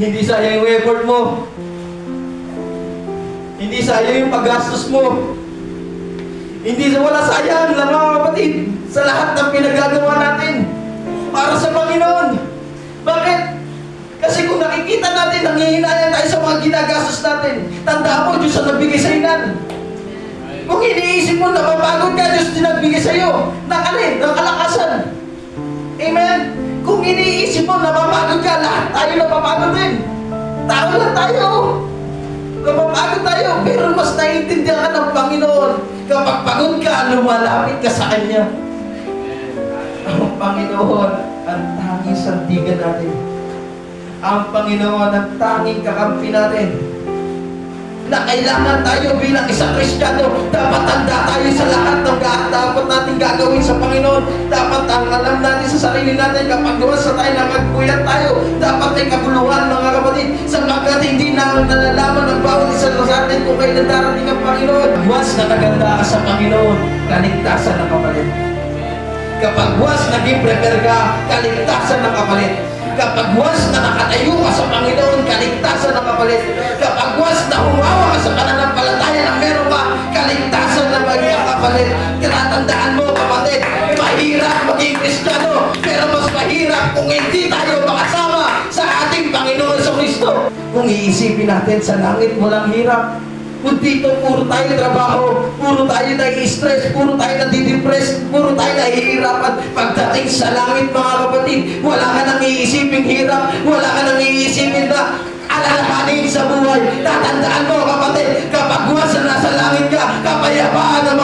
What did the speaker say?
Hindi sayang yung effort mo. Hindi sayang yung paggastos mo. Hindi wala sayang lang mga kapatid sa lahat ng pinagagawa natin para sa Panginoon. Bakit? Kasi kung nakikita natin, nanghihinayan tayo sa mga ginagastos natin, tandaan mo, Diyos ang nagbigay sa inan. Kung iniisip mo, napapagod ka, Diyos din nagbigay sa iyo ng kalakasan. Amen? Kung iniisip mo, napapagod ka, lahat tayo napapagod din. Tao lang tayo. Napapagod tayo, pero mas naiintindihan ka ng Panginoon. Kapag pagod ka, lumalapit ka sa Kanya. Ang Panginoon ang tanging sandigan natin. Ang Panginoon ang tanging kakampi natin. Na kailangan tayo bilang isang Kristiyano, dapat handa tayo sa lahat ng dapat natin gagawin sa Panginoon. Dapat ang alam natin sa sarili natin, kapag gawas na tayo, nakagpuyat tayo, dapat ay kabuluhan mga kapatid, sapagkat hindi na nalalaman ng bawat isa sa atin kung kailan darating ang Panginoon. Once na naganda ka sa Panginoon, kaligtasan ng kapalit. Kapag once naging prepare ka, kaligtasan ng kapalit. Kapag once na nakatayo ka sa Panginoon, kaligtasan ng kapalit. Kapag once na humawa ka sa pananampalataya na meron ka, kaligtasan ng magiging kapalit. Tinatandaan mo kapatid, mahirap maging Kristiyano, pero mas mahirap kung hindi tayo makasama sa ating Panginoon sa Kristo. Kung iisipin natin sa langit, walang hirap. Kung dito, puro tayo trabaho, puro tayo nai-stress, puro tayo nadidepress, puro tayo nahihirapan. Pagdating sa langit, mga kapatid, wala ka nang iisipin hirap, wala ka nang iisipin na alalahanin sa buhay. Tatandaan mo, kapatid, kapag once na nasa langit ka, kapayapaan ang